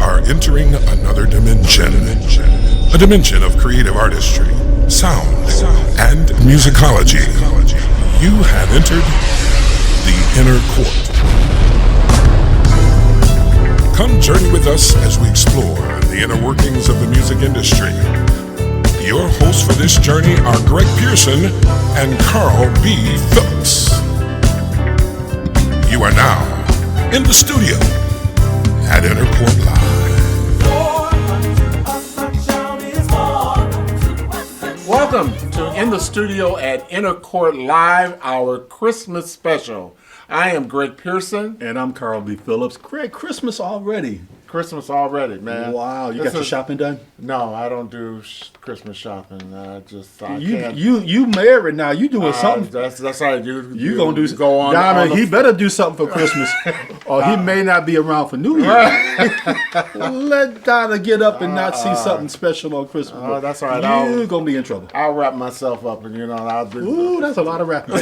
are entering another dimension. A dimension of creative artistry, sound, and musicology. You have entered the inner court. Come journey with us as we explore the inner workings of the music industry. Your hosts for this journey are Greg Pearson and Carl B. Phillips. You are now in the studio at Inner Court Live. Welcome to In the Studio at Inner Court Live, our Christmas special. I am Greg Pearson. And I'm Carl B. Phillips. Greg, Christmas already. Christmas already, man. Wow, you got your shopping done? No, I don't do Christmas shopping. I can't. You married now. You doing something? That's right. You gonna do go on. Diamond, he better do something for Christmas, or he may not be around for New Year. Let Donna get up and not see something special on Christmas. Oh, that's all right. You're gonna be in trouble. I'll wrap myself up, and I'll do. Ooh, that's a lot of wrapping.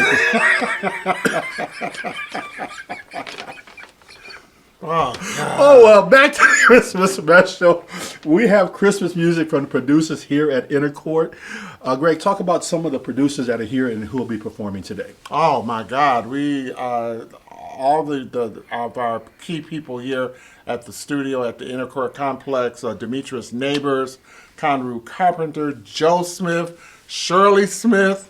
Oh, well, back to the Christmas special. We have Christmas music from the producers here at Inner Court. Greg, talk about some of the producers that are here and who will be performing today. Oh, my God. We, all of our key people here at the studio at the Inner Court Complex, Demetrius Neighbors, Conru Carpenter, Joe Smith, Shirley Smith,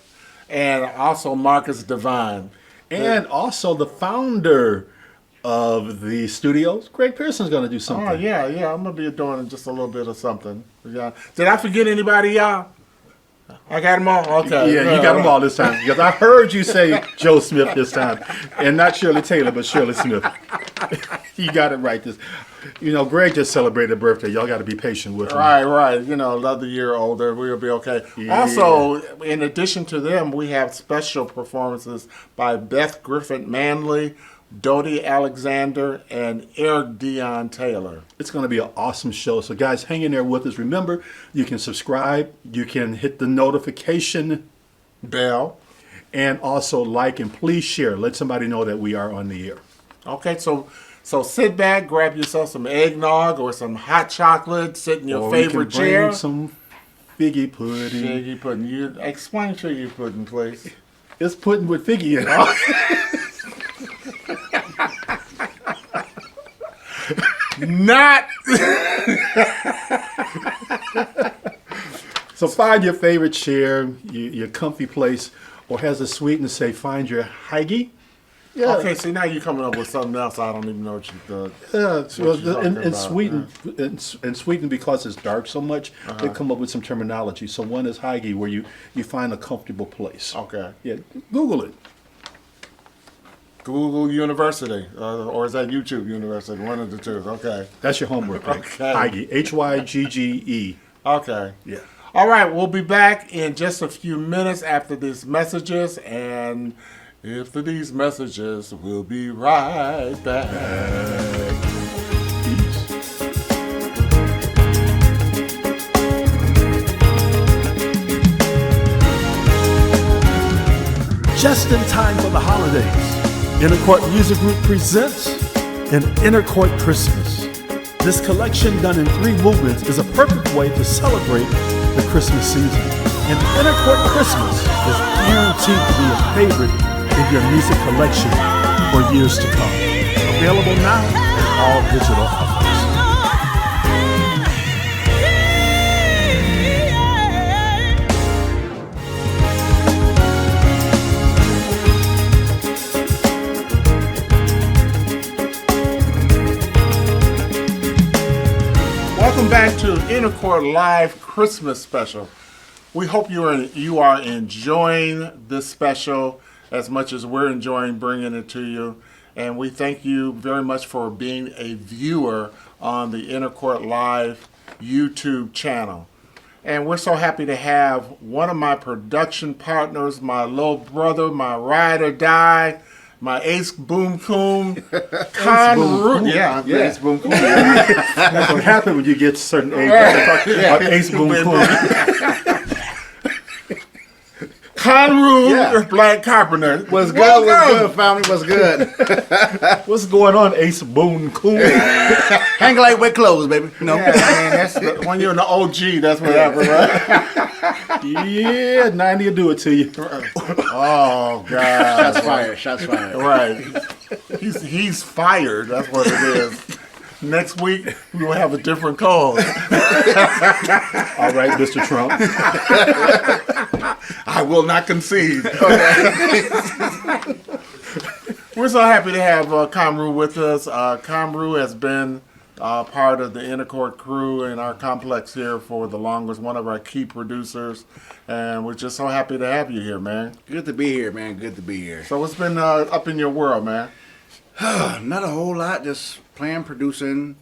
and also Marcus Devine. And also the founder of the studios, Greg Pearson's going to do something. Oh, yeah. I'm going to be doing just a little bit of something. Yeah. Did I forget anybody, y'all? I got them all? Okay. Yeah, you got them all this time. Because I heard you say Joe Smith this time. And not Shirley Taylor, but Shirley Smith. You got it right. Greg just celebrated a birthday. Y'all got to be patient with him. Right. Another year older. We'll be okay. Yeah. Also, in addition to them, we have special performances by Beth Griffin Manley, Dodi Alexander, and Eric Deon Taylor. It's going to be an awesome show. So, guys, hang in there with us. Remember, you can subscribe. You can hit the notification bell. And also like and please share. Let somebody know that we are on the air. Okay, so sit back, grab yourself some eggnog or some hot chocolate, sit in your favorite chair. Bring some figgy pudding. Figgy pudding. Explain figgy pudding, please. It's pudding with figgy in it. Not. So find your favorite chair, your comfy place, or has a sweet and say, find your hygge. Yeah. Okay, see now you're coming up with something else. I don't even know what you. And sweeten because it's dark so much. They come up with some terminology. So one is hygge, where you find a comfortable place. Okay. Yeah. Google it. Google University, or is that YouTube University? One of the two. Okay. That's your homework, right? Okay. Hygge, Hygge. Okay. Yeah. All right, we'll be back in just a few minutes after these messages, and after these messages, we'll be right back. Peace. Just in time for the holidays, Inner Court Music Group presents an Inner Court Christmas. This collection, done in 3 movements, is a perfect way to celebrate the Christmas season. And Inner Court Christmas is guaranteed to be a favorite in your music collection for years to come. Available now in all digital outlets. Welcome back to Inner Court Live Christmas Special. We hope you are enjoying this special as much as we're enjoying bringing it to you. And we thank you very much for being a viewer on the Inner Court Live YouTube channel. And we're so happy to have one of my production partners, my little brother, my ride or die, my ace boom coom, Conru. Yeah. Ace boom coom. That's what happens when you get certain age. Ace boom coom. Conru Black Carpenter. What's good? What's good, family? What's good? What's going on, Ace Boone Cool? Hang like wet clothes, baby. No. Yeah, man, when you're in the OG, that's what happened, right? Yeah, 90 will do it to you. Oh, God. Shots fired. Shots fired. Right. He's fired. That's what it is. Next week, we will have a different cause. All right, Mr. Trump. I will not concede. We're so happy to have Kanru with us. Kanru has been part of the Inner Court crew in our complex here for the longest, one of our key producers. And we're just so happy to have you here, man. Good to be here, man. Good to be here. So what's been up in your world, man? Not a whole lot. Just playing, producing.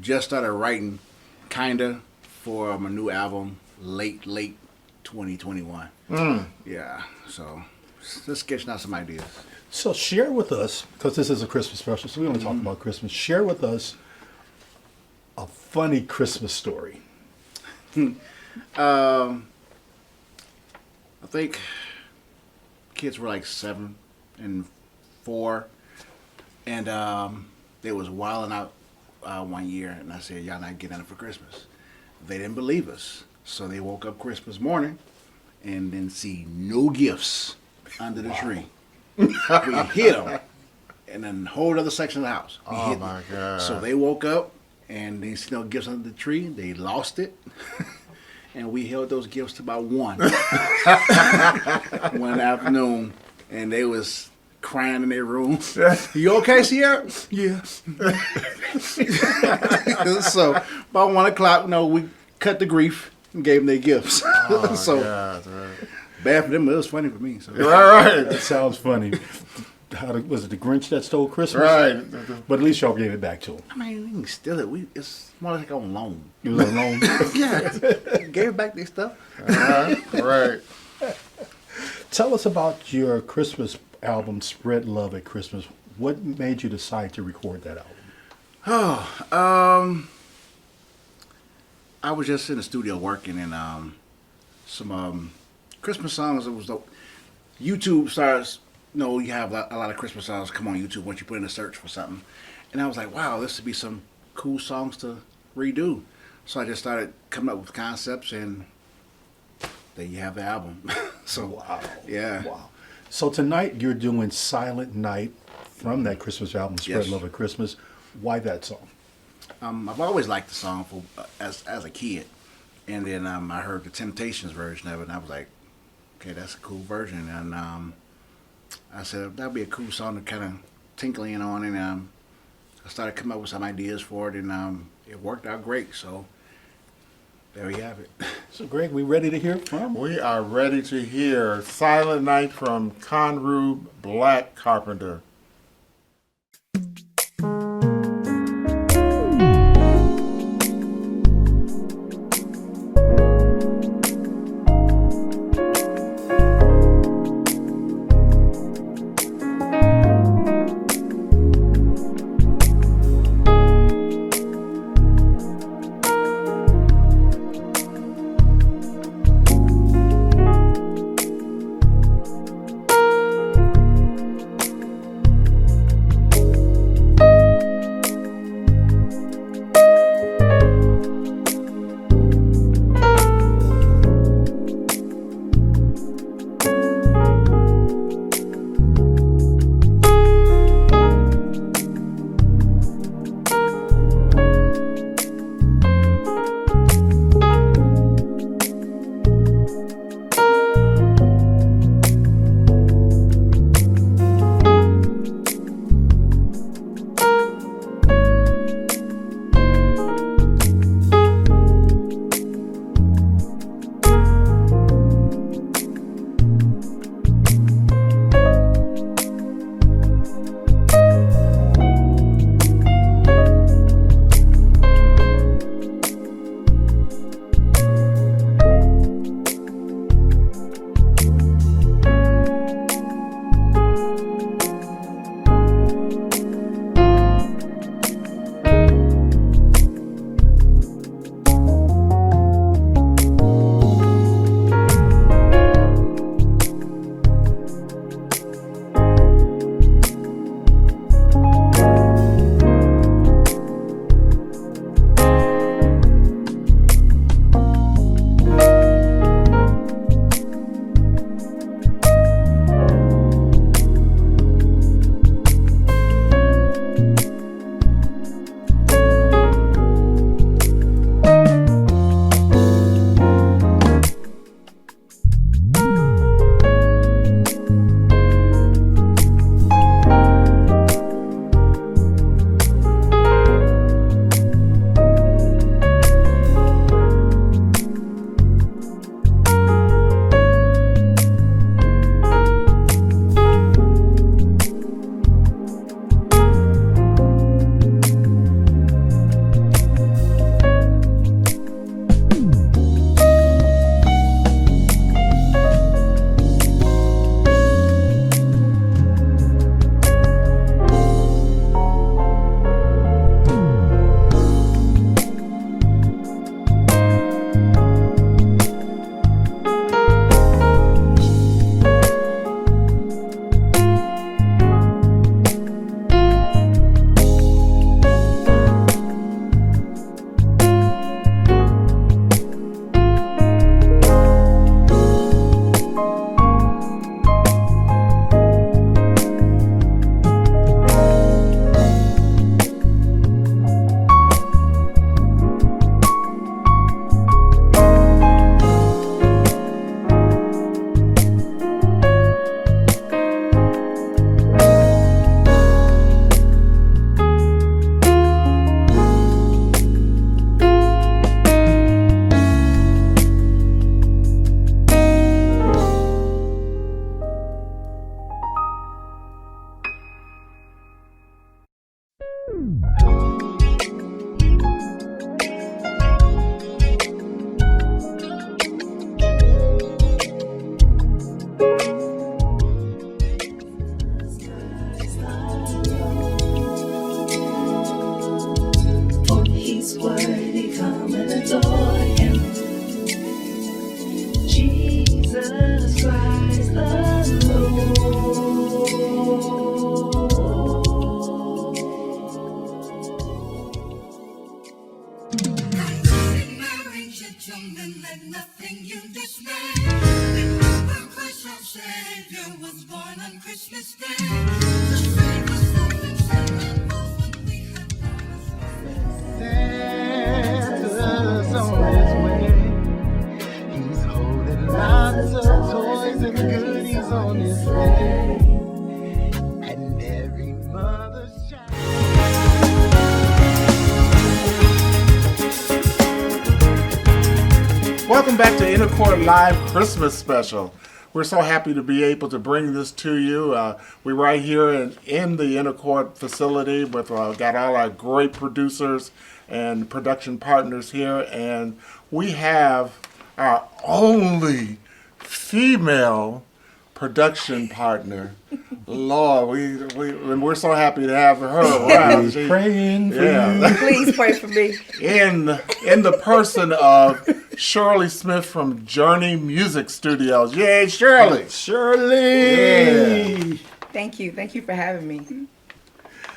Just started writing, kinda, for my new album, late 2021. Yeah. So just sketching out some ideas. So share with us, because this is a Christmas special, so we want to talk about Christmas. Share with us a funny Christmas story. I think kids were like 7 and 4, and they was wilding out one year, and I said, "Y'all not getting it for Christmas." They didn't believe us, so they woke up Christmas morning and didn't see no gifts under the tree. We hid them in a whole other section of the house. We hid them. God. So they woke up and they see no gifts under the tree. They lost it. And we held those gifts to about 1 one afternoon, and they was crying in their room. "You okay, Sierra?" "Yeah." So about 1 o'clock, we cut the grief and gave them their gifts. So God, right. bad for them, but it was funny for me. So. Right. That sounds funny. Was it the Grinch that stole Christmas? Right. But at least y'all gave it back to him. I mean, we can steal it. It's more like on loan. You was alone. Yeah, gave back their stuff. Right. Tell us about your Christmas album, Spread Love at Christmas. What made you decide to record that album? I was just in the studio working, and some Christmas songs. It was YouTube starts. You have a lot of Christmas songs come on YouTube once you put in a search for something, and I was like, wow, this would be some cool songs to redo. So I just started coming up with concepts, and there you have the album. So Wow. yeah. Wow. So tonight you're doing Silent Night from that Christmas album, Spread Yes. Love at Christmas. Why that song? I've always liked the song as a kid, and then I heard the Temptations version of it, and I was like, okay, that's a cool version. And I said that'd be a cool song to kind of tinkle in on, and I started coming up with some ideas for it, and it worked out great. So there we have it. So Greg, we ready to hear from? We are ready to hear Silent Night from Conru Black Carpenter. strong and let nothing you dismay. Remember Christ our Savior was born on Christmas Day. To save us from the sin and woe when we have promised. Santa's on his way. He's holding lots of toys and goodies on his way. And every mother's child. Welcome back to Inner Court Live Christmas Special. We're so happy to be able to bring this to you. We're right here in the Inner Court facility with got all our great producers and production partners here, and we have our only female production partner. Lord, we're so happy to have her around. She's praying for you. Please pray for me. In the person of Shirley Smith from Journey Music Studios. Yay, Shirley! Shirley! Yeah. Thank you. Thank you for having me.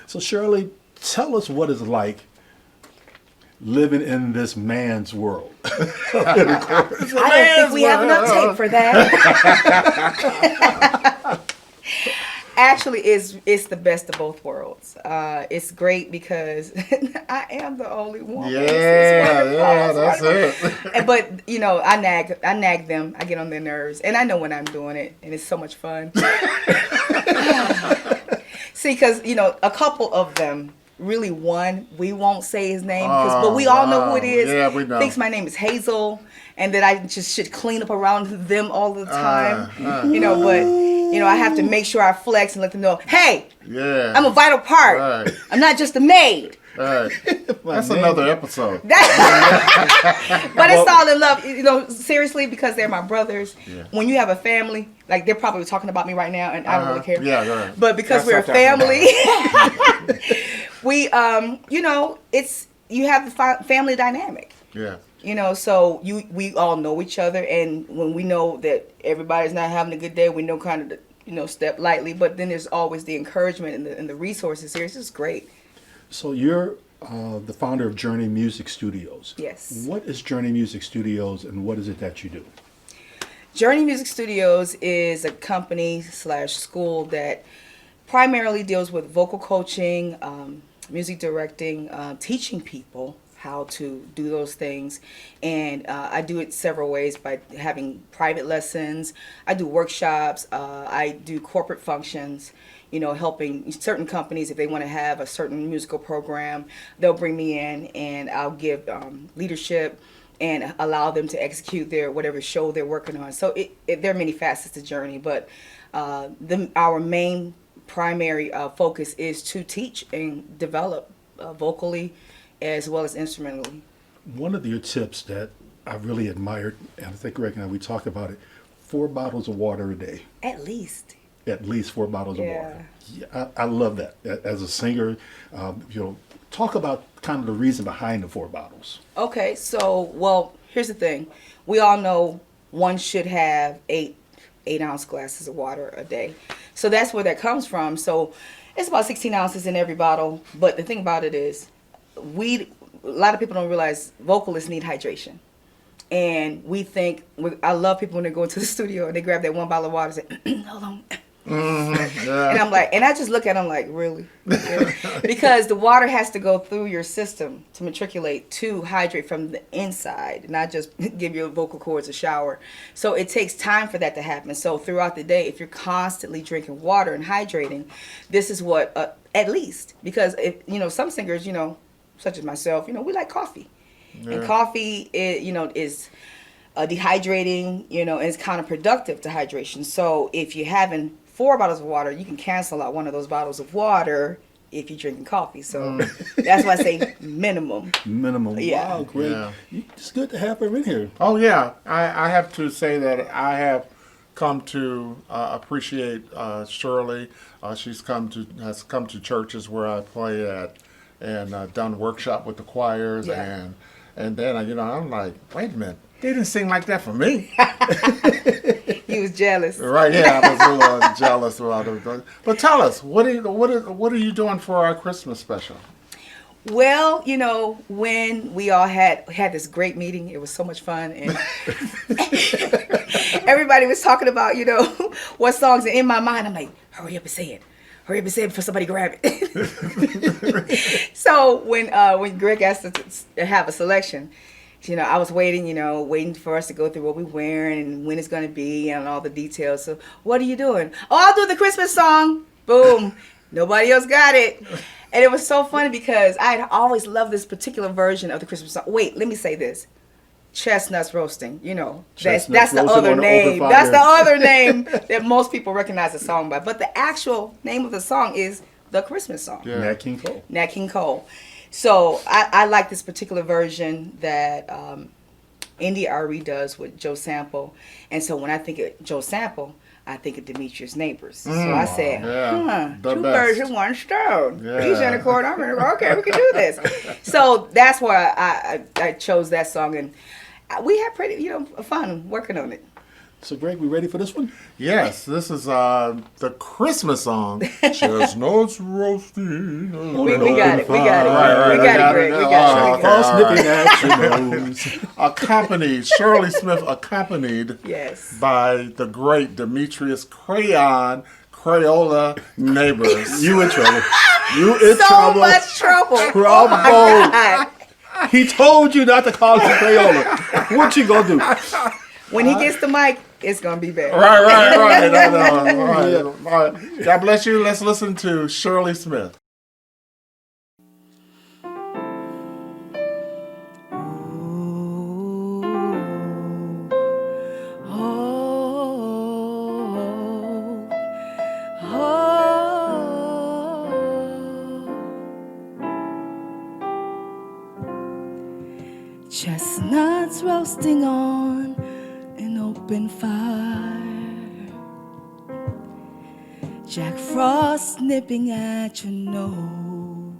So Shirley, tell us what it's like living in this man's world. I don't think we have enough tape for that. Actually, it's the best of both world. It's great because I am the only one. Yeah, that's it. But I nag them. I get on their nerves, and I know when I'm doing it, and it's so much fun. See, because a couple of them. Really one, we won't say his name, but we all know who it is. Yeah, we know. Thinks my name is Hazel, and that I just should clean up around them all the time. But I have to make sure I flex and let them know, hey, Yeah. I'm a vital part. Right. I'm not just a maid. Right. That's another episode. But it's all in love, seriously, because they're my brothers. Yeah. When you have a family, like they're probably talking about me right now, and I don't really care. Yeah, right. But because That's we're a what I'm talking family, we, you have the family dynamic. Yeah. So we all know each other, and when we know that everybody's not having a good day, we know kind of step lightly. But then there's always the encouragement and the resources here. It's just great. So you're the founder of Journey Music Studios. Yes. What is Journey Music Studios, and what is it that you do? Journey Music Studios is a company/school that primarily deals with vocal coaching, music directing, teaching people how to do those things. And I do it several ways by having private lessons. I do workshops. I do corporate functions, helping certain companies if they want to have a certain musical program. They'll bring me in and I'll give leadership and allow them to execute whatever show they're working on. So there are many facets to Journey, but our main primary focus is to teach and develop vocally as well as instrumentally. One of your tips that I really admired, and I think Greg and I, we talked about it, 4 bottles of water a day. At least 4 bottles of water. Yeah, I love that. As a singer, talk about kind of the reason behind the 4 bottles. Okay, so, here's the thing. We all know one should have 8-ounce glasses of water a day. So that's where that comes from. So it's about 16 ounces in every bottle. But the thing about it is, a lot of people don't realize vocalists need hydration. And we think, I love people when they go into the studio and they grab that 1 bottle of water and say, hold on. Yeah. And I'm like, and I just look at them like, really? Because the water has to go through your system to matriculate to hydrate from the inside, not just give your vocal cords a shower. So it takes time for that to happen. So throughout the day, if you're constantly drinking water and hydrating, this is what, at least, because some singers, such as myself, we like coffee. Yeah. And coffee, is dehydrating, and it's counterproductive to hydration. So if you're having 4 bottles of water, you can cancel out one of those bottles of water if you're drinking coffee. So that's why I say minimum. Minimum. Yeah. Wow, great. Yeah. It's good to have her in here. Oh, yeah. I have to say that I have come to appreciate Shirley. She's has come to churches where I play at and done workshop with the choirs. Yeah. And then, I'm like, wait a minute. They didn't sing like that for me. You was jealous. Right, yeah, I was a little jealous about it. But tell us, what are you doing for our Christmas special? Well, when we all had this great meeting, it was so much fun, and everybody was talking about, what songs are in my mind. I'm like, hurry up and say it. Hurry up and say it before somebody grab it. So when Greg asked us to have a selection, I was waiting for us to go through what we're wearing and when it's going to be and all the details. So what are you doing? Oh, I'll do the Christmas song. Boom. Nobody else got it. And it was so funny because I had always loved this particular version of the Christmas song. Wait, let me say this. Chestnuts roasting, that's the other name. That's the other name that most people recognize the song by. But the actual name of the song is the Christmas song. Yeah. Nat King Cole. Nat King Cole. So I like this particular version that Indy Ari does with Joe Sample. And so when I think of Joe Sample, I think of Demetrius Neighbors. So I said, two birds with one stone. Yeah. He's in the court, I'm in the court. Okay, we can do this. So that's why I chose that song. And we had pretty, fun working on it. So, Greg, we ready for this one? Yes, this is the Christmas song. Chestnuts roasting. We got it. We got it. Right, we got it, Greg. We got it. Shirley Smith accompanied Yes. by the great Demetrius Crayola Neighbors. You in trouble. You in So trouble. much trouble. Oh Trouble. my God. He told you not to call him Crayola. What you gonna do? When he gets the mic, it's going to be bad. Right. All right. God bless you. Let's listen to Shirley Smith. Chestnuts roasting on an open fire, Jack Frost nipping at your nose,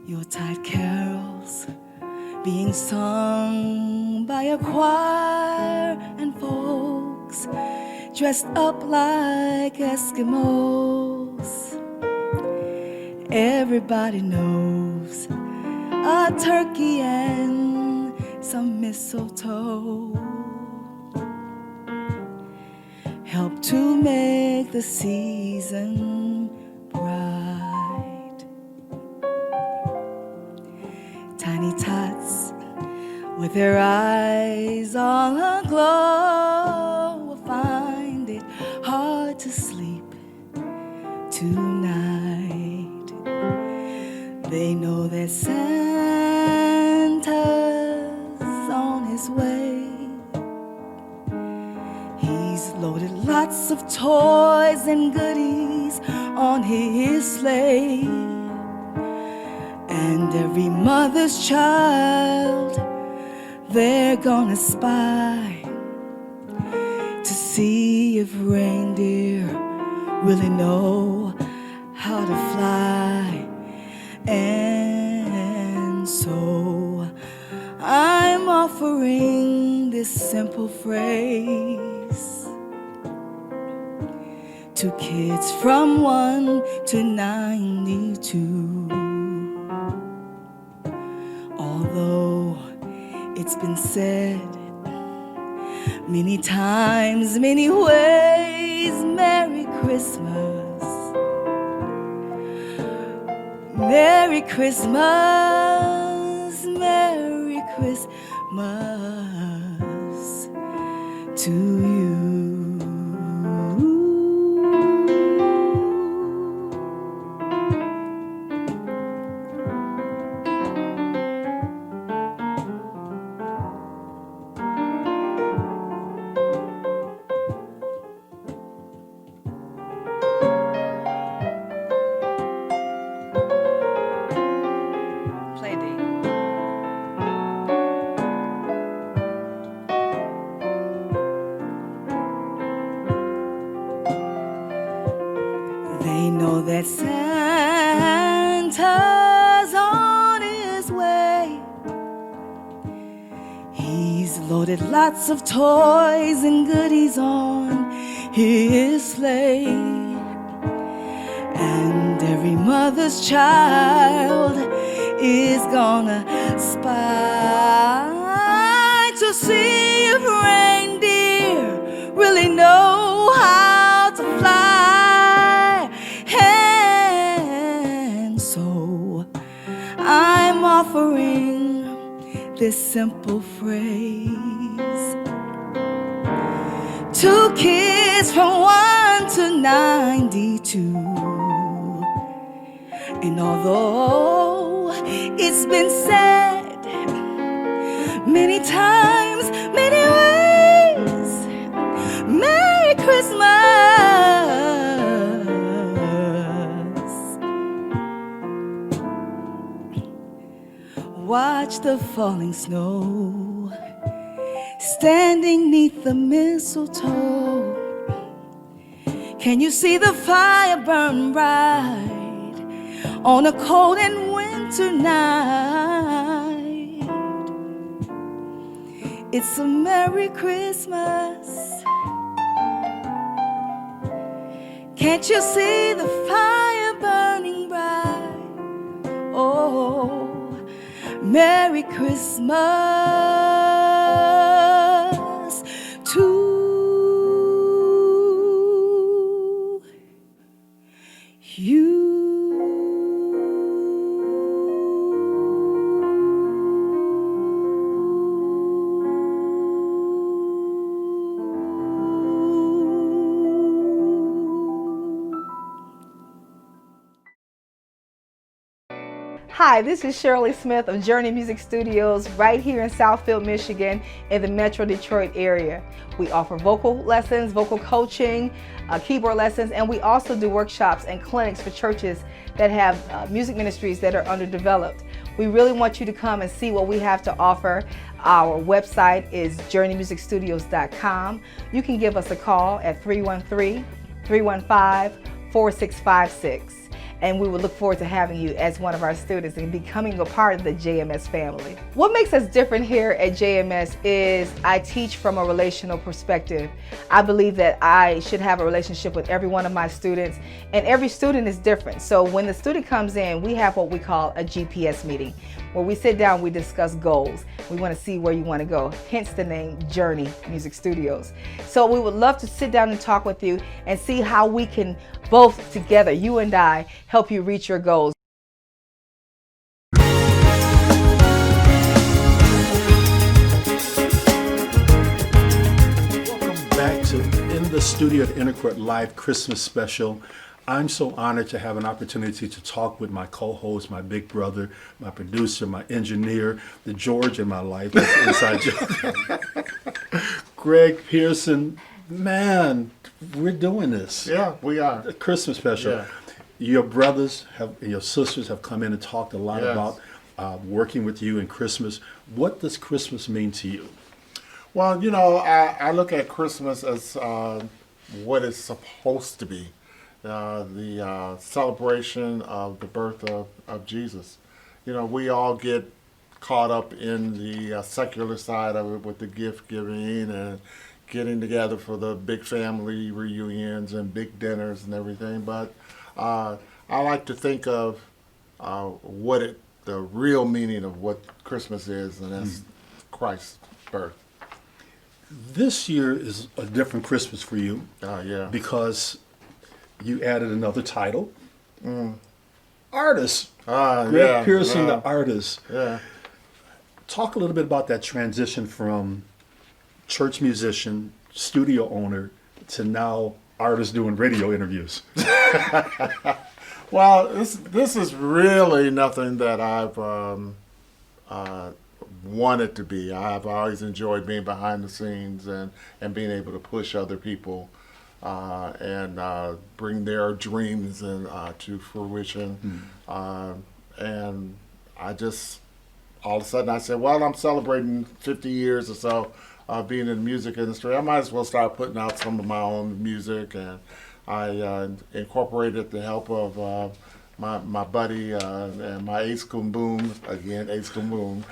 Yuletide carols being sung by a choir, and folks dressed up like Eskimos. Everybody knows a turkey and some mistletoe help to make the season bright. Tiny tots with their eyes all aglow will find it hard to sleep tonight. They know that Santa's on his way. He's loaded lots of toys and goodies on his sleigh. And every mother's child they're gonna spy to see if reindeer really know how to fly. And so I'm offering this simple phrase to kids from 1 to 92. Although it's been said many times, many ways, Merry Christmas. Merry Christmas, Merry Christmas to you. They know that Santa's on his way. He's loaded lots of toys and goodies on his sleigh. And every mother's child is gonna spy to see if reindeer really know how to fly. And so I'm offering this simple phrase to kids from 1 to 92. And although it's been said many times, many ways, Merry Christmas. Watch the falling snow, standing 'neath the mistletoe. Can you see the fire burn bright on a cold and winter night? It's a Merry Christmas. Can't you see the fire burning bright? Oh, Merry Christmas to you. Hi, this is Shirley Smith of Journey Music Studios right here in Southfield, Michigan in the Metro Detroit area. We offer vocal lessons, vocal coaching, keyboard lessons, and we also do workshops and clinics for churches that have music ministries that are underdeveloped. We really want you to come and see what we have to offer. Our website is journeymusicstudios.com. You can give us a call at 313-315-4656. And we would look forward to having you as one of our students and becoming a part of the JMS family. What makes us different here at JMS is I teach from a relational perspective. I believe that I should have a relationship with every one of my students, and every student is different. So when the student comes in, we have what we call a GPS meeting, where we sit down, we discuss goals. We want to see where you want to go, hence the name Journey Music Studios. So we would love to sit down and talk with you and see how we can both together, you and I, help you reach your goals. Welcome back to In the Studio at Intercourt Live Christmas Special. I'm so honored to have an opportunity to talk with my co-host, my big brother, my producer, my engineer, the George in my life. That's inside joke. Greg Pearson, man, we're doing this. Yeah, we are. A Christmas special. Yeah. Your brothers your sisters have come in and talked a lot Yes. about working with you in Christmas. What does Christmas mean to you? Well, you know, I look at Christmas as what it's supposed to be. The celebration of the birth of Jesus. You know, we all get caught up in the secular side of it with the gift giving and getting together for the big family reunions and big dinners and everything. But I like to think of the real meaning of what Christmas is, and that's Christ's birth. This year is a different Christmas for you. Yeah. Because you added another title. Artist. Greg yeah, Pearson, yeah. the artist. Yeah. Talk a little bit about that transition from church musician, studio owner, to now artist doing radio interviews. Well, this is really nothing that I've wanted to be. I've always enjoyed being behind the scenes and being able to push other people and bring their dreams to fruition. And I just, all of a sudden I said, well, I'm celebrating 50 years or so being in the music industry. I might as well start putting out some of my own music. And I incorporated the help of my buddy and my Ace Coon Boom, again, Ace Coon Boom.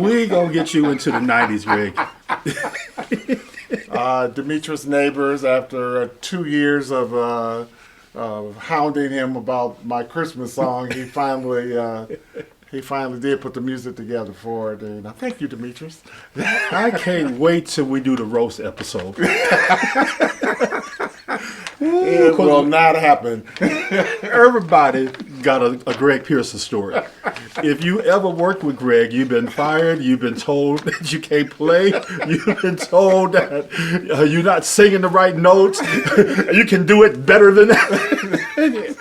We gonna get you into the 90s, Greg. Demetrius Neighbors, after 2 years of hounding him about my Christmas song, he finally did put the music together for it. And thank you, Demetrius. I can't wait till we do the roast episode. It will not happen. Everybody got a Greg Pearson story. If you ever worked with Greg, you've been fired, you've been told that you can't play, you've been told that you're not singing the right notes, you can do it better than that.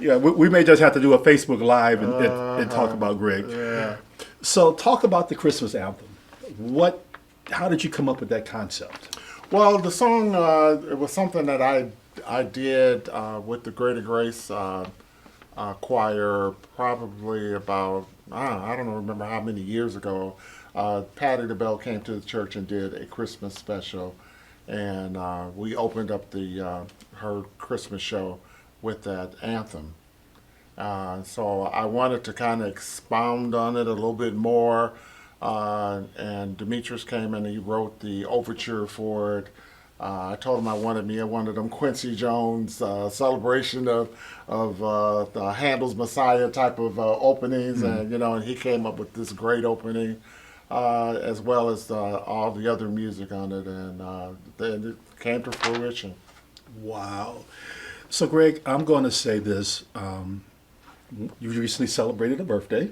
Yeah, we may just have to do a Facebook Live and talk about Greg. Yeah. So talk about the Christmas anthem. How did you come up with that concept? Well, the song, it was something that I did with the Greater Grace choir probably about, I don't remember how many years ago. Patty LaBelle came to the church and did a Christmas special, and we opened up her Christmas show with that anthem. So I wanted to kind of expound on it a little bit more, and Demetrius came and he wrote the overture for it. I told him I wanted one of them Quincy Jones celebration of the Handel's Messiah type of openings, and and he came up with this great opening, as well as all the other music on it, and then it came to fruition. Wow. So Greg, I'm going to say this. You recently celebrated a birthday.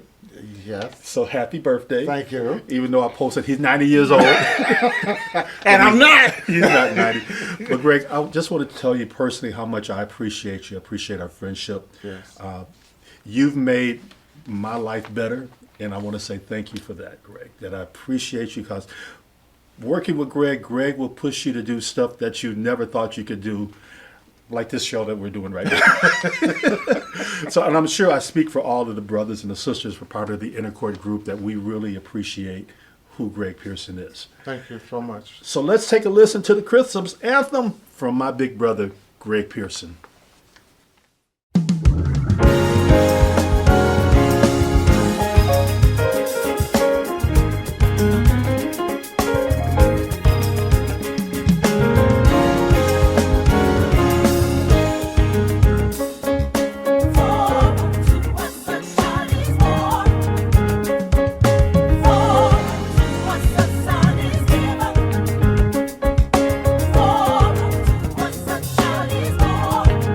Yes. So happy birthday. Thank you. Even though I posted he's 90 years old. And I'm not. He's not 90. But Greg, I just want to tell you personally how much I appreciate you. I appreciate our friendship. Yes. You've made my life better, and I want to say thank you for that, Greg. That I appreciate you, because working with Greg will push you to do stuff that you never thought you could do, like this show that we're doing right now. So, and I'm sure I speak for all of the brothers and the sisters who are part of the Inner Court group that we really appreciate who Greg Pearson is. Thank you so much. So let's take a listen to the Christmas anthem from my big brother, Greg Pearson. For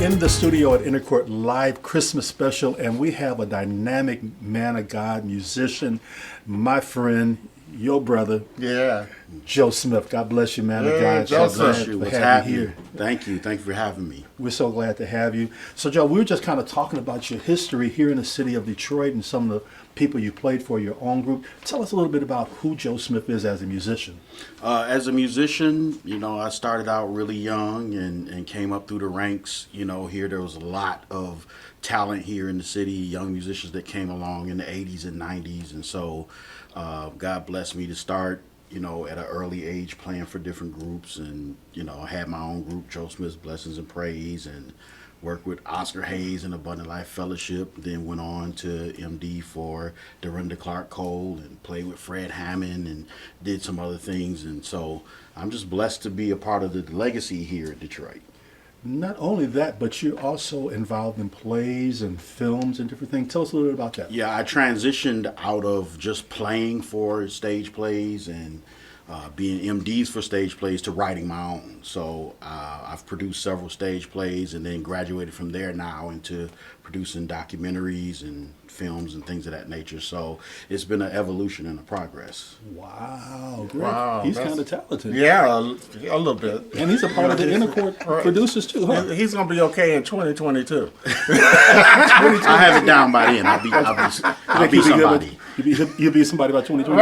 in the studio at Intercourt Live Christmas special, and we have a dynamic man of God, musician, my friend, your brother, Joe Smith. God bless you, man of God. Joe So glad Smith. to What's have happening? you here. Thank you for having me. We're so glad to have you. So, Joe, we were just kind of talking about your history here in the city of Detroit and some of the people you played for, your own group. Tell us a little bit about who Joe Smith is as a musician. As a musician, I started out really young and came up through the ranks. Here there was a lot of talent here in the city, young musicians that came along in the 80s and 90s. And so God blessed me to start, at an early age playing for different groups. And, I had my own group, Joe Smith's Blessings and Praise, and worked with Oscar Hayes and Abundant Life Fellowship, then went on to MD for Dorinda Clark Cole and played with Fred Hammond and did some other things. And so I'm just blessed to be a part of the legacy here in Detroit. Not only that, but you're also involved in plays and films and different things. Tell us a little bit about that. Yeah, I transitioned out of just playing for stage plays and being MDs for stage plays to writing my own. So I've produced several stage plays and then graduated from there now into producing documentaries and films and things of that nature. So it's been an evolution and a progress. Wow, great. Wow, He's that's- kind of talented. Yeah, a little bit. And he's a part of the Intercourt producers too, huh? He's going to be okay in 2022. I have it down by then. I'll be somebody. You'll be somebody by 2020.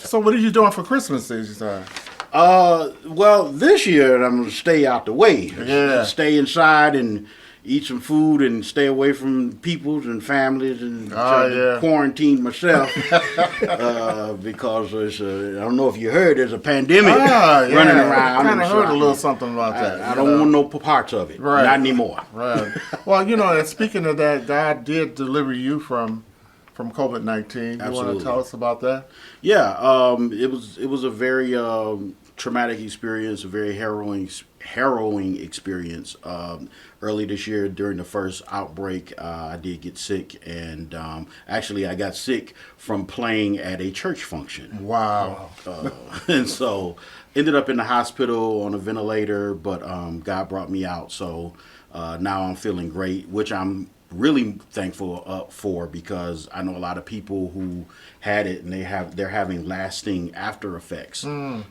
So what are you doing for Christmas this time? Well, this year I'm gonna stay out the way. Yeah. Stay inside and eat some food and stay away from peoples and families and try to quarantine myself because there's I don't know if you heard, there's a pandemic running around. I kind of and so heard a little something about that. I don't want no parts of it. Right. Not anymore. Right. Well, and speaking of that, God did deliver you from COVID-19. You want Absolutely. to tell us about that? Yeah, it was a very traumatic experience, a very harrowing experience. Early this year, during the first outbreak, I did get sick, and actually I got sick from playing at a church function. Wow. And so ended up in the hospital on a ventilator, but God brought me out. So now I'm feeling great, which I'm really thankful for, because I know a lot of people who had it and they're having lasting after effects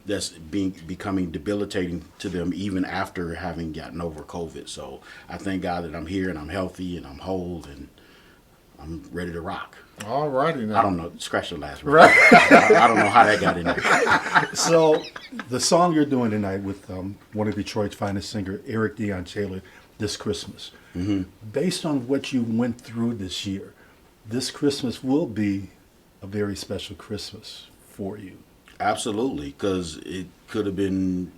that's becoming debilitating to them even after having gotten over COVID. So I thank God that I'm here and I'm healthy and I'm whole and I'm ready to rock. All righty now. I don't know, scratch the last word. I don't know how that got in there. So the song you're doing tonight with one of Detroit's finest singer, Eric Deon Taylor, This Christmas. Mm-hmm. Based on what you went through this year, this Christmas will be a very special Christmas for you. Absolutely, because it could have been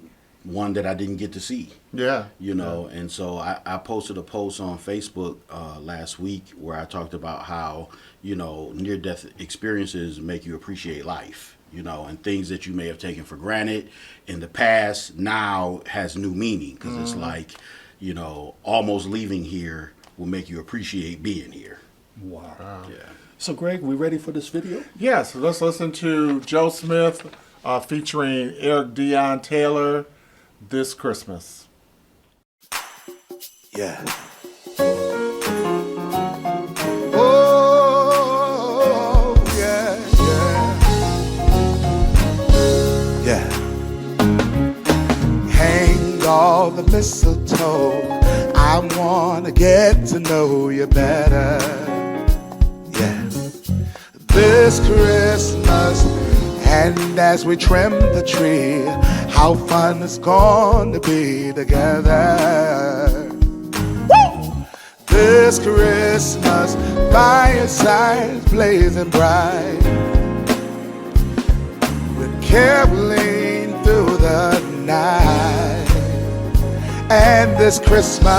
one that I didn't get to see. Yeah. And so I posted a post on Facebook last week where I talked about how, near-death experiences make you appreciate life, and things that you may have taken for granted in the past now has new meaning, because it's like, almost leaving here will make you appreciate being here. Wow. Yeah. So, Greg, we ready for this video? Yes, let's listen to Joe Smith featuring Eric Deon Taylor, This Christmas. Yeah. Oh, yeah, yeah. Hang all the mistletoe. I want to get to know you better. Yeah. This Christmas, and as we trim the tree, how fun it's going to be together. This Christmas, by your side, blazing bright. We're caroling through the night. And this Christmas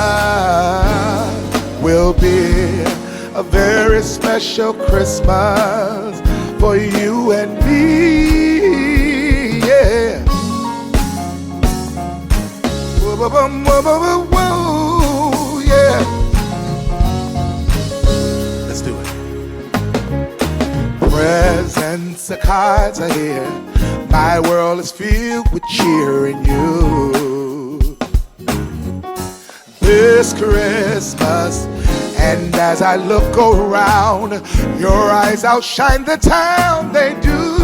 will be a very special Christmas for you and me. Yeah. Whoa, whoa, whoa, whoa, whoa, whoa, yeah. Let's do it. Presents, the cards are here. My world is filled with cheer and you. this Christmas. And as I look around, your eyes outshine the town, they do.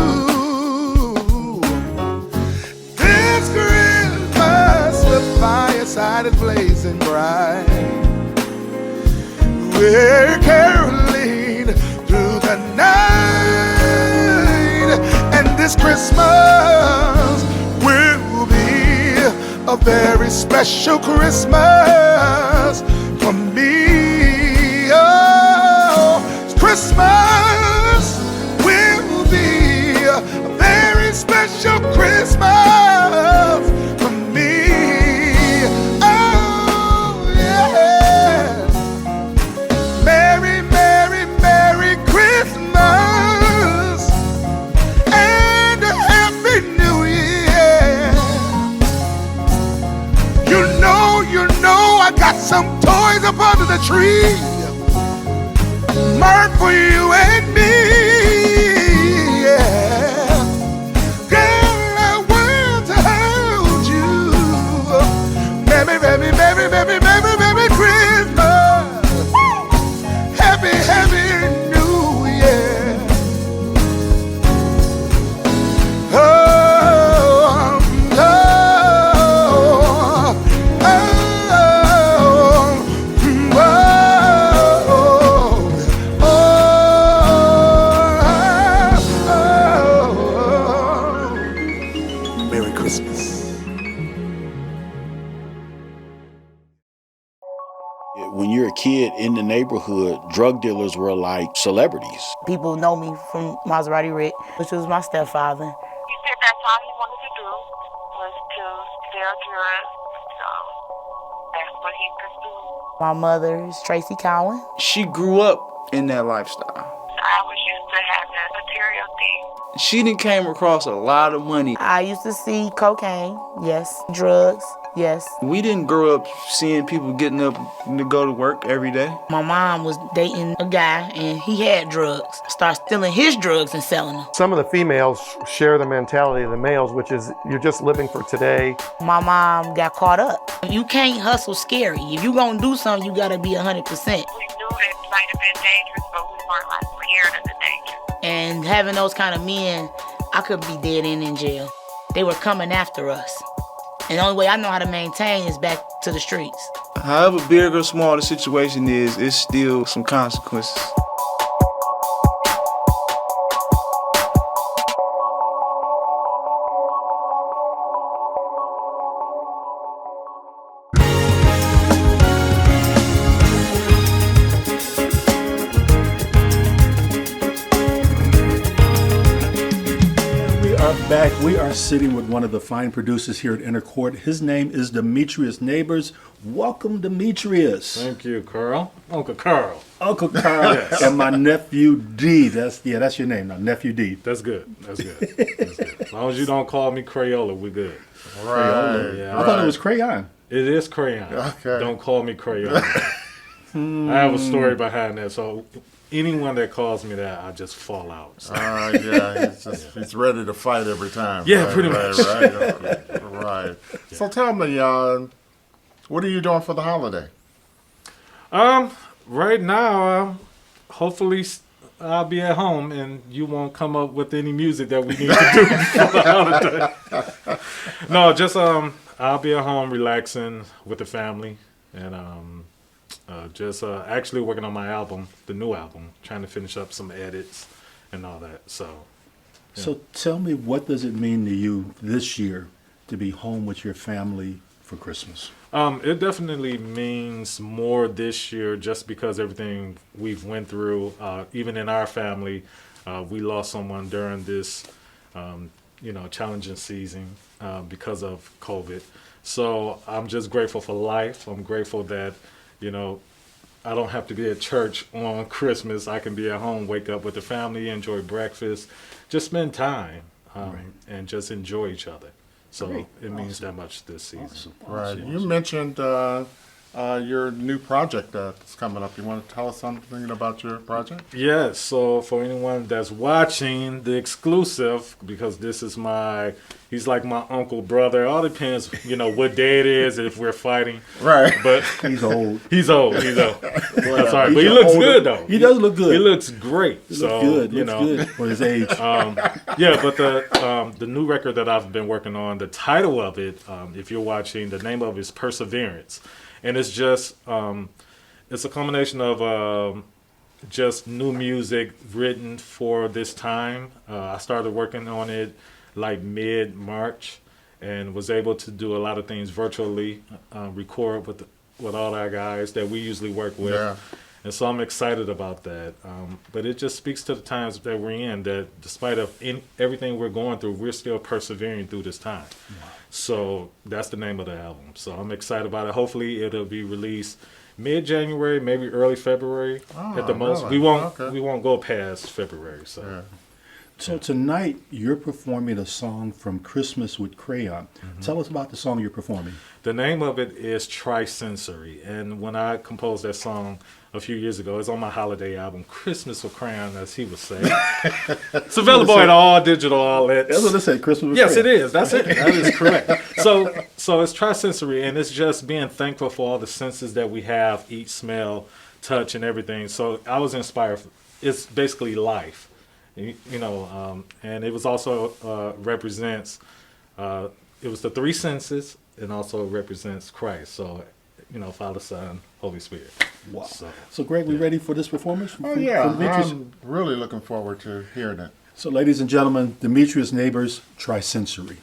This Christmas, the fireside is blazing bright. We're caroling through the night. And this Christmas will be a very special Christmas for me. Oh, Christmas will be a very special Christmas for me. Oh, yeah. Merry, Merry, Merry Christmas and a Happy New Year. You know I got some toys up under the tree, marked for you and me. Yeah. Girl, I want to hold you. Merry, Merry, Merry, Merry, Merry, Merry Christmas. Happy, Happy New Year. Oh, oh, oh, oh. Merry Christmas. When you're a kid in the neighborhood, drug dealers were like celebrities. People know me from Maserati Rick, which was my stepfather. He said that's all he wanted to do was to sell drugs, so that's what he pursued. My mother is Tracy Cowan. She grew up in that lifestyle. I was used to having material things. She done came across a lot of money. I used to see cocaine, yes. Drugs, yes. We didn't grow up seeing people getting up to go to work every day. My mom was dating a guy and he had drugs. Started stealing his drugs and selling them. Some of the females share the mentality of the males, which is you're just living for today. My mom got caught up. You can't hustle scary. If you gonna do something, you gotta be 100%. We knew that it might have been dangerous, but we weren't like scared of the danger. And having those kind of men, I could be dead in jail. They were coming after us. And the only way I know how to maintain is back to the streets. However big or small the situation is, it's still some consequences. Back, we are sitting with one of the fine producers here at Inner Court. His name is Demetrius Neighbors. Welcome, Demetrius. Thank you, Carl. Uncle Carl. Uncle Carl. Yes. And my nephew D. That's your name now, nephew D. That's good. That's good. That's good. As long as you don't call me Crayola, we're good. Right. Yeah, I thought it was crayon. It is crayon. Okay. Don't call me Crayola. I have a story behind that, so anyone that calls me that, I just fall out. So. Yeah, he's ready to fight every time. Yeah, right, pretty much. Right. So tell me, what are you doing for the holiday? Right now, hopefully I'll be at home and you won't come up with any music that we need to do for the holiday. No, just I'll be at home relaxing with the family and just actually working on my album, the new album, trying to finish up some edits and all that. So tell me, what does it mean to you this year to be home with your family for Christmas? It definitely means more this year just because everything we've went through, even in our family, we lost someone during this, challenging season because of COVID. So I'm just grateful for life. I'm grateful that, I don't have to be at church on Christmas. I can be at home, wake up with the family, enjoy breakfast, just spend time and just enjoy each other. So it means that much this season. Right. You mentioned your new project that's coming up. You want to tell us something about your project? Yes, so for anyone that's watching the exclusive, because this is he's like my uncle, brother. It all depends, what day it is, if we're fighting. Right. But He's old. He's old. That's all right. But he He's looks older. good, though. He does look good. He looks great. He looks good. Looks good for his age. Yeah, but the new record that I've been working on, the title of it, if you're watching, the name of it is Perseverance. And it's just, it's a combination of just new music written for this time. I started working on it like mid-March and was able to do a lot of things virtually, record with all our guys that we usually work with. Yeah. And so I'm excited about that. But it just speaks to the times that we're in, that despite of everything we're going through, we're still persevering through this time. Wow. So that's the name of the album. So I'm excited about it. Hopefully it'll be released mid-January, maybe early February at the most. Really? We won't go past February. So. Yeah. So tonight you're performing a song from Christmas with Crayon. Mm-hmm. Tell us about the song you're performing. The name of it is Trisensory, and when I composed that song a few years ago, it's on my holiday album, Christmas with Crayon, as he would say. It's available at all digital outlets. That's what they say, Christmas with Yes, Crayon. it is. That's it. That is correct. So it's trisensory, and it's just being thankful for all the senses that we have, each smell, touch, and everything. So I was inspired. It's basically life. And it was also represents, it was the three senses, and also represents Christ. So, Father, Son, Holy Spirit. Wow. So Greg, we ready for this performance? Oh, yeah. I'm really looking forward to hearing it. So, ladies and gentlemen, Demetrius Neighbors, Trisensory.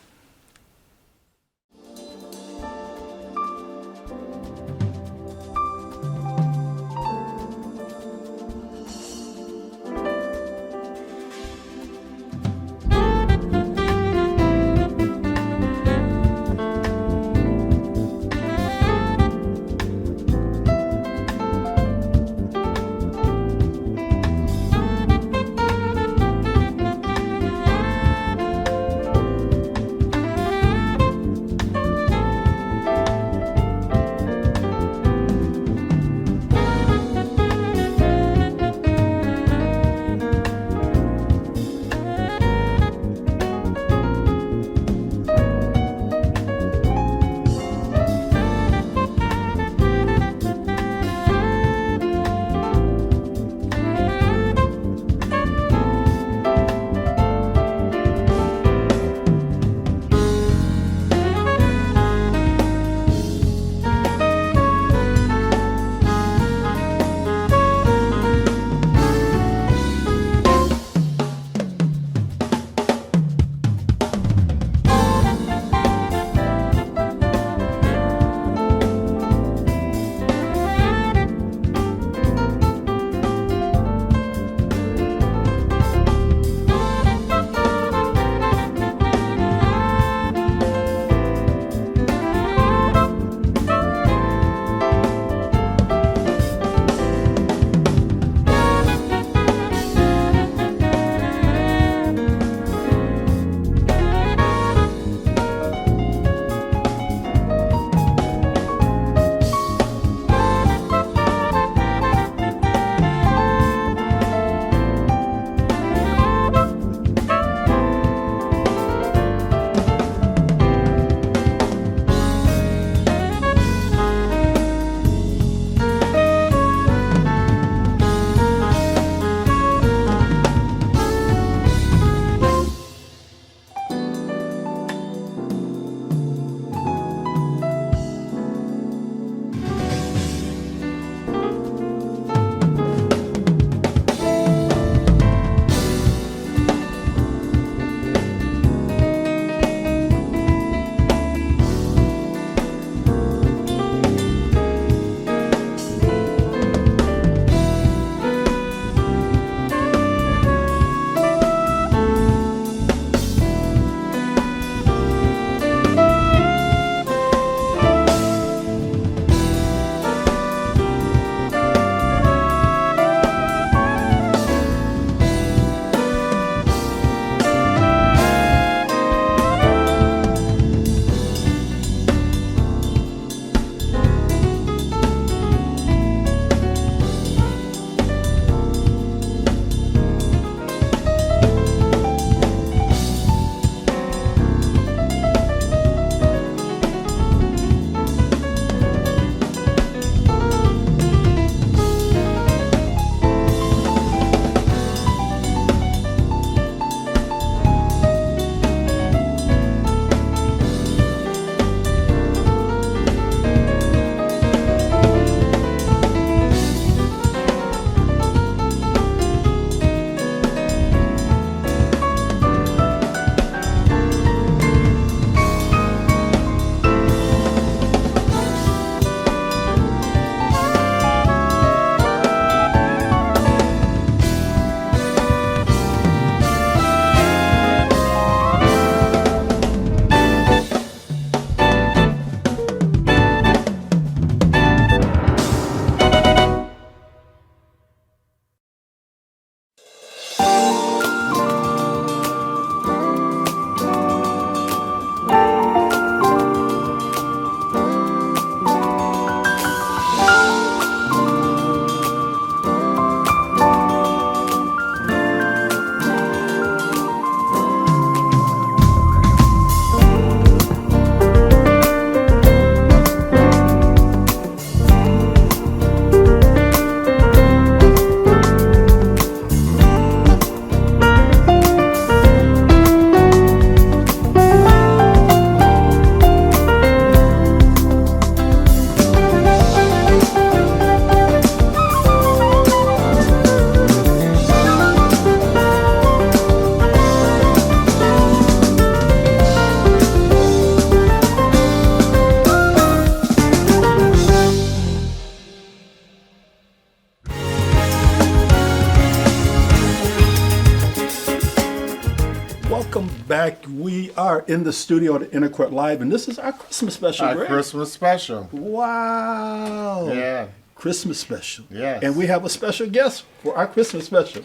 back. We are in the studio at Intercourt Live, and this is our Christmas special. Our Greg. Christmas special. Wow. Yeah. Christmas special. Yes. And we have a special guest for our Christmas special.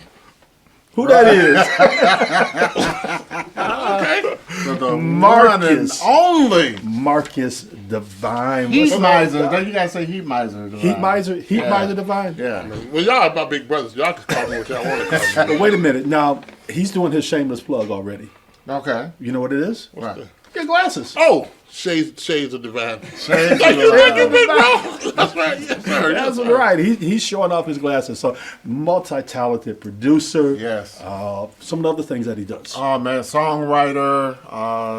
Who that is? So the Marcus. one and only Marcus Devine. Heat What's up, Miser. Doc? You gotta say Heat Miser. Devine. Heat Miser. Heat Yeah. Miser Devine. Yeah. Well, y'all are my big brothers. Y'all can call me what y'all want to call me. But wait a minute. Now, he's doing his shameless plug already. Okay. You know what it is? Right. Your glasses. Oh, shades of Divine. Shades of Thank you, Divine. big bro. That's right. Yes, sir. Yes, That's sir. right. He's showing off his glasses. So, multi-talented producer. Yes. Some of the other things that he does. Oh man, songwriter,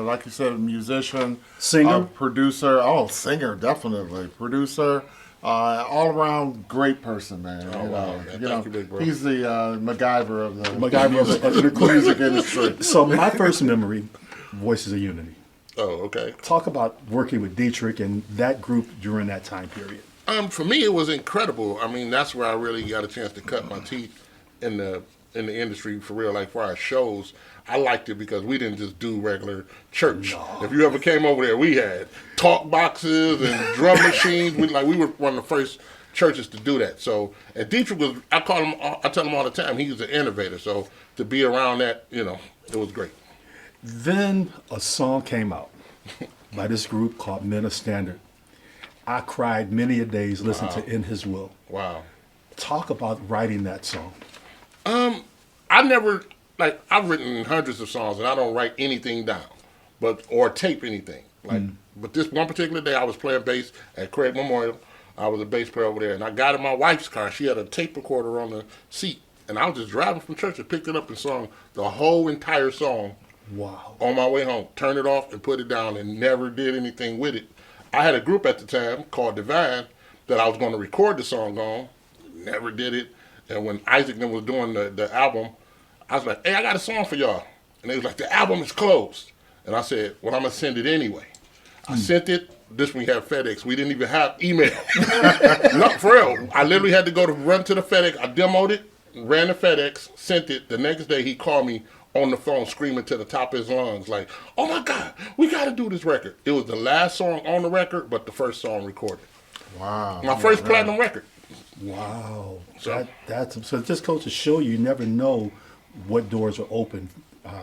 like you said, musician, Singer? producer. Oh, singer, definitely. Producer, all around great person, man. Oh, wow, man. Thank you, big bro. He's the MacGyver of the MacGyver of the music industry. So, my first memory, Voices of Unity. Oh, okay. Talk about working with Dietrich and that group during that time period. For me, it was incredible. I mean, that's where I really got a chance to cut my teeth in the industry for real. Like for our shows, I liked it because we didn't just do regular church. No. If you ever came over there, we had talk boxes and drum machines. We were one of the first churches to do that. So, and Dietrich was, I tell him all the time, he was an innovator. So to be around that, it was great. Then a song came out by this group called Men of Standard. I cried many a days listening to In His Will. Wow. Talk about writing that song. I've written hundreds of songs and I don't write anything down, or tape anything. But this one particular day I was playing bass at Craig Memorial. I was a bass player over there and I got in my wife's car. She had a tape recorder on the seat and I was just driving from church and picked it up and sung the whole entire song. Wow. On my way home, turned it off and put it down and never did anything with it. I had a group at the time called Devine that I was going to record the song on, never did it. And when Isaac was doing the album, I was like, hey, I got a song for y'all. And they was like, the album is closed. And I said, well, I'm going to send it anyway. I sent it. This we have FedEx. We didn't even have email. No, for real. I literally had to run to the FedEx. I demoed it, ran the FedEx, sent it. The next day he called me on the phone screaming to the top of his lungs like, oh my God, we got to do this record. It was the last song on the record, but the first song recorded. Wow. My first platinum record. Wow. So So it just goes to show you never know what doors are open.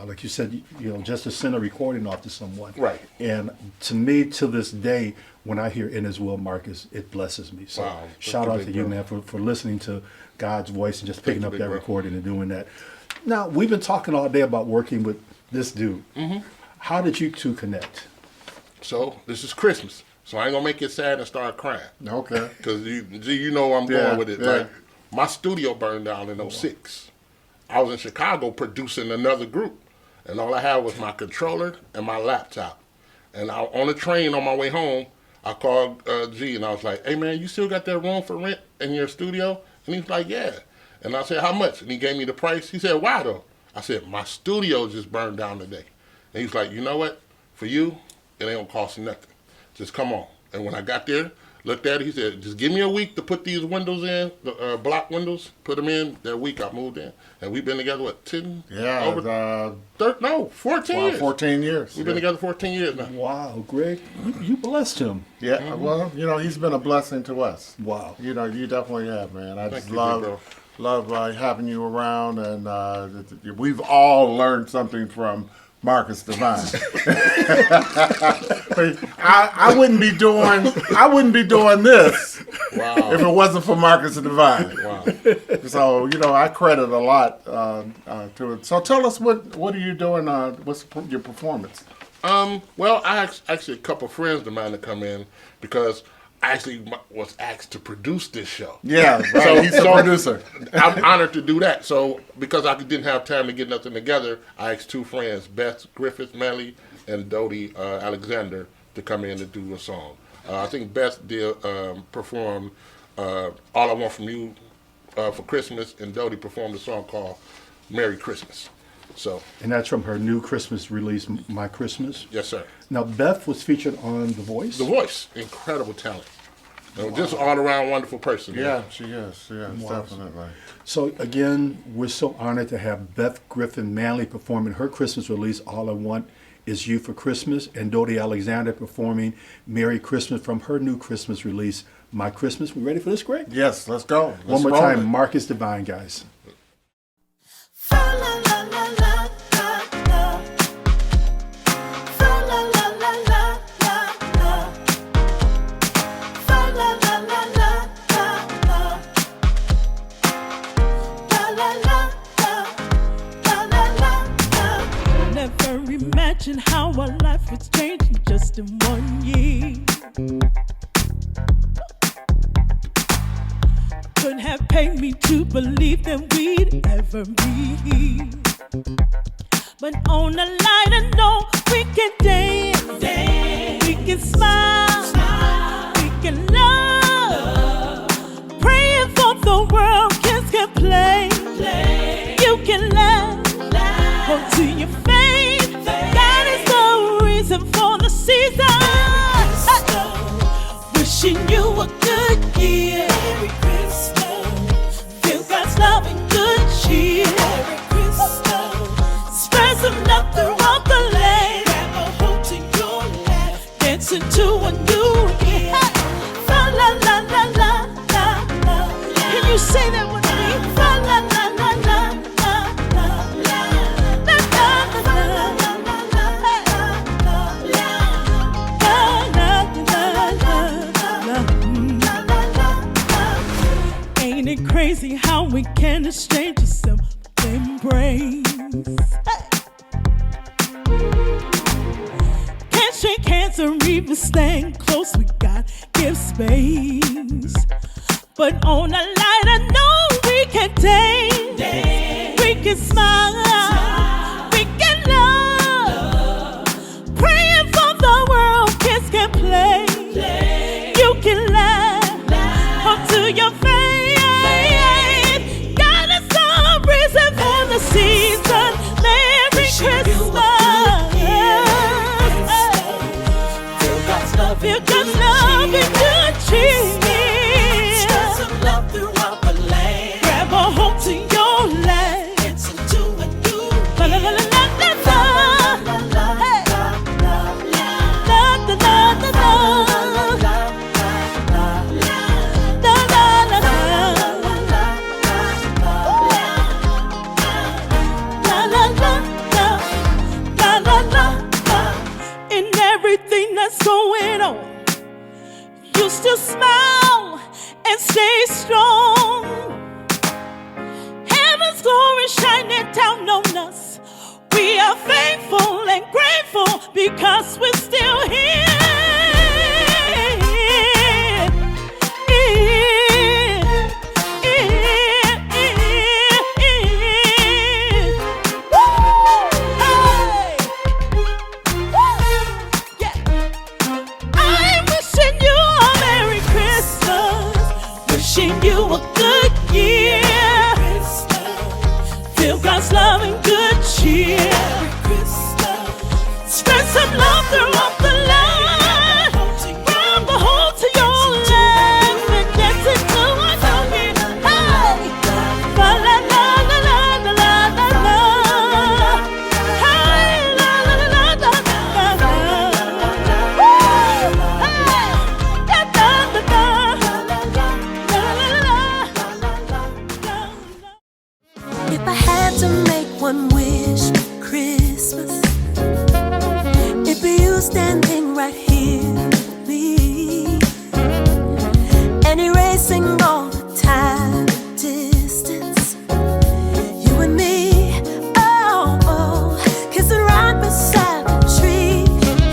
Like you said, just to send a recording off to someone. Right. And to me, to this day, when I hear In His Will, Marcus, it blesses me. So wow. shout out to you, man, for listening to God's voice and just picking up that recording and doing that. Now, we've been talking all day about working with this dude. Mm-hmm. How did you two connect? So, this is Christmas. So, I ain't going to make it sad and start crying. Okay. Because you know where I'm going with it. Yeah. Like, my studio burned down in 06. I was in Chicago producing another group. And all I had was my controller and my laptop. And on the train on my way home, I called G and I was like, hey, man, you still got that room for rent in your studio? And he was like, yeah. And I said, how much? And he gave me the price. He said, why though? I said, my studio just burned down today. And he was like, you know what? For you, it ain't gonna cost nothing. Just come on. And when I got there, looked at it, he said, just give me a week to put these windows in, the block windows, put them in. That week I moved in. And we've been together, 10? Yeah. 14 years. 14 years. We've been together 14 years now. Wow, Greg, you blessed him. Yeah, Mm-hmm. well, he's been a blessing to us. Wow. You definitely have, man. I just Thank you, big bro. love having you around, and we've all learned something from Marcus Devine. I wouldn't be doing this if it wasn't for Marcus Devine. Wow. So I credit a lot to it. So tell us what are you doing? What's your performance? Well, I asked actually a couple of friends of mine to come in because I actually was asked to produce this show. Yeah, right. He's a producer. I'm honored to do that. So because I didn't have time to get nothing together, I asked two friends, Beth Griffith-Melly and Dodi Alexander, to come in and do a song. I think Beth did perform All I Want From You for Christmas, and Dodi performed a song called Merry Christmas. So. And that's from her new Christmas release, My Christmas? Yes, sir. Now, Beth was featured on The Voice? The Voice. Incredible talent. And just all around wonderful person. Yeah, she is. Yes, definitely. So again, we're so honored to have Beth Griffin Manley performing her Christmas release, All I Want Is You for Christmas, and Dodi Alexander performing Merry Christmas from her new Christmas release, My Christmas. We ready for this, Greg? Yes, let's go. One more time, Marcus Devine, guys. Never imagined how our life was changing just in 1 year. Couldn't have paid me to believe that we'd ever be. But on a lighter note, we can dance, we can smile, we can love. Praying for the world, kids can play. You can laugh, hold to your faith. God is the reason for the season. Wishing you a good year. Merry Christmas. Feel God's love and good cheer. Merry Christmas. Spread some love throughout the land. Grab a hold to your lap. Dance into a new year. La la la la la la la. Can you say that with me? La la la la la la la la la. Ain't it crazy how we can exchange a simple embrace? Can't shake hands or even stand close. We got give space. But on a lighter note, we can dance, we can smile, we can love. Praying for the world, kids can play. You can laugh up to your face. God is the reason for the season. Merry Christmas. Feel God's love and good cheer. Spread some love throughout the land. Grab a hold to your land. It's into a new la la la la la la la. Hey. La la la la la. In everything that's going on, you still smile and stay strong. Heaven's glory shining down on us. We are thankful and grateful because we're still here. Wishing you a good year. Feel God's love and good cheer. Spread some love throughout the land. Grab a hold to your land and dance into a new year. Hey, la la la la la la la la. Hey, la la la la la la. Woo, hey, da da da da. If I had to make one wish for Christmas, it'd be you standing right here with me, and erasing all the time and distance. You and me, oh, oh, kissing right beside the tree,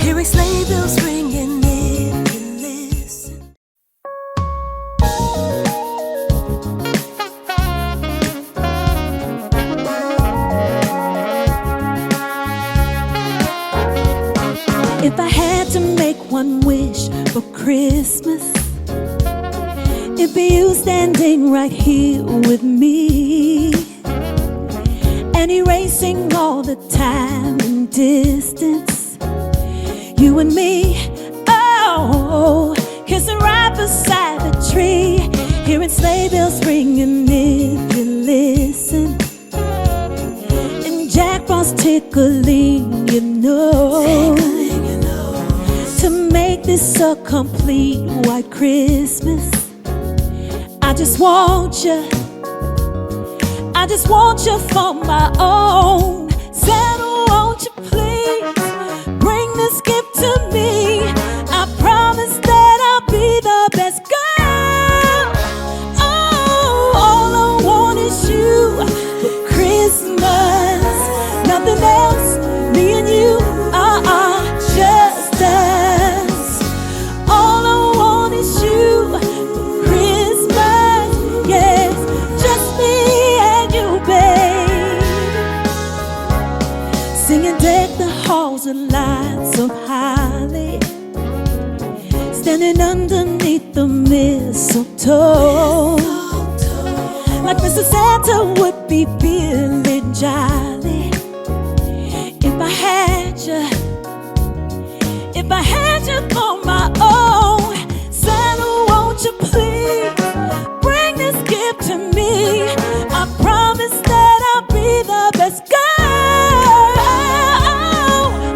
hearing sleigh bells ringing if you listen. If I had to make one wish for Christmas, it'd be you standing right here with me, and erasing all the time and distance. You and me, oh, kissing right beside the tree, hearing sleigh bells ringing if you listen, and Jack Frost tickling, you know, to make this a complete white Christmas. I just want you for my own. Santa, won't you please bring this gift to me? I promise that I'll be the best girl. Oh, all I want is you for Christmas. Nothing else, me and you, just us. All I want is you for Christmas, yes, just me and you, babe. Singing deck the halls with lights of holly, standing underneath the mistletoe, like Mr. Santa would be feeling jolly. If I had you for my own, Santa, won't you please bring this gift to me? I promise that I'll be the best girl.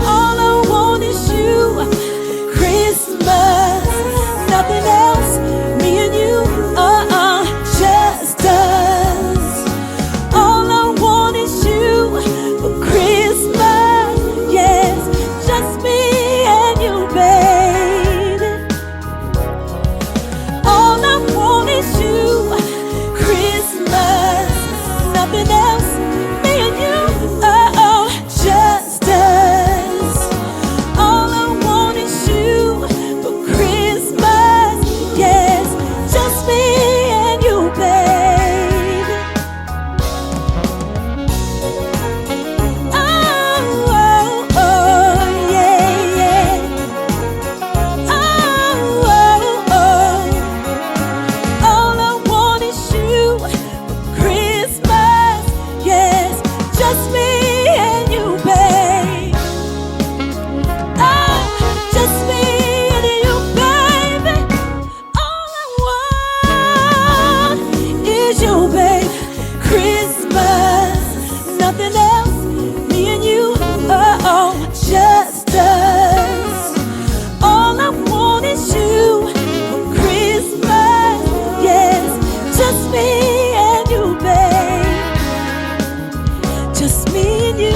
All I want is you for Christmas. Nothing else, me and you, just us. All I want is you for Christmas, yes, just me and you, baby. All I want is you, Christmas, nothing else, me and you, just us. All I want is you for Christmas, yes, just me and you, baby. All I want is you for Christmas, yes, just me and you, babe. Oh, just me and you, baby. All I want is you, babe. Christmas, nothing else, me and you, just us. All I want is you for Christmas, yes, just me and you, babe. Just me and you,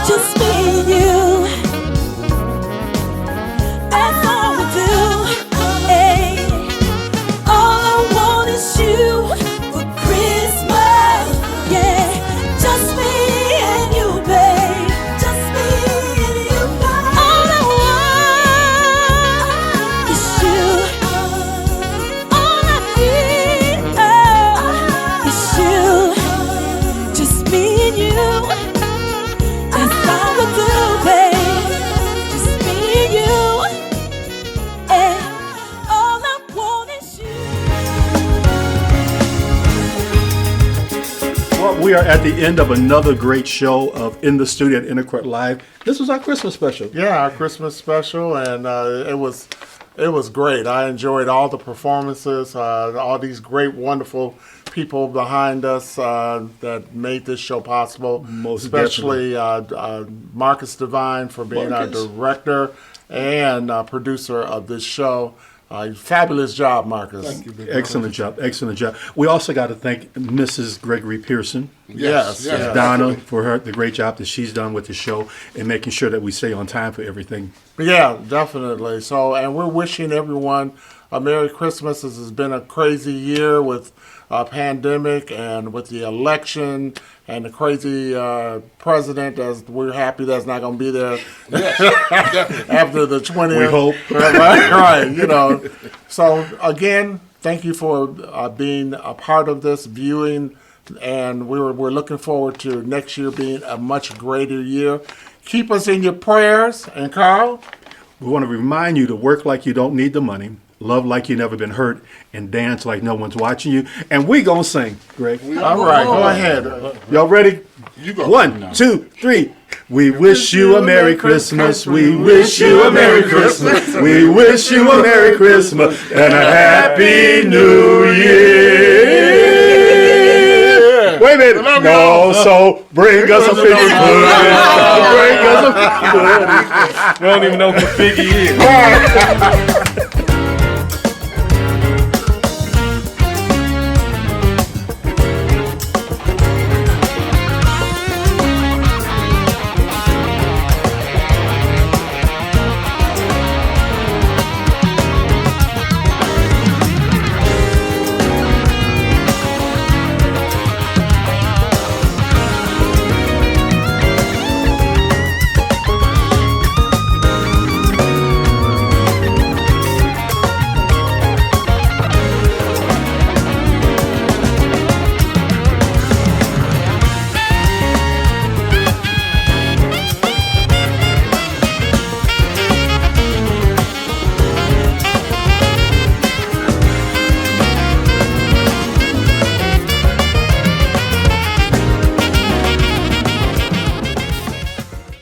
just me and you. That's all we do. Hey. All I want is you for Christmas, yeah, just me and you, babe. Just me and you, babe. All I want is you. All I need, is you. Just me and you. That's all we do, babe. Just me and you. And all I want is you. Well, we are at the end of another great show of In the Studio at Intercourt Live. This was our Christmas special. Yeah, our Christmas special, and it was great. I enjoyed all the performances, all these great, wonderful people behind us that made this show possible. Most especially Marcus Devine for being our director and producer of this show. Fabulous job, Marcus. Thank you. Excellent job. Excellent job. We also got to thank Mrs. Gregory Pearson. Yes. Donna for the great job that she's done with the show and making sure that we stay on time for everything. Yeah, definitely. So, and we're wishing everyone a Merry Christmas. This has been a crazy year with a pandemic and with the election and the crazy president. As we're happy that's not going to be there after the 20th. We hope. Right. You know. So again, thank you for being a part of this viewing, and we're looking forward to next year being a much greater year. Keep us in your prayers. And Carl, we want to remind you to work like you don't need the money, love like you never been hurt, and dance like no one's watching you. And we gonna sing, Greg. All right, go ahead. Y'all ready? You go. 1, 2, 3. We wish you a Merry Christmas. We wish you a Merry Christmas. We wish you a Merry Christmas and a Happy New Year. Wait a minute. No, so bring us a figgy pudding. Bring us a figgy pudding. We don't even know what a figgy is.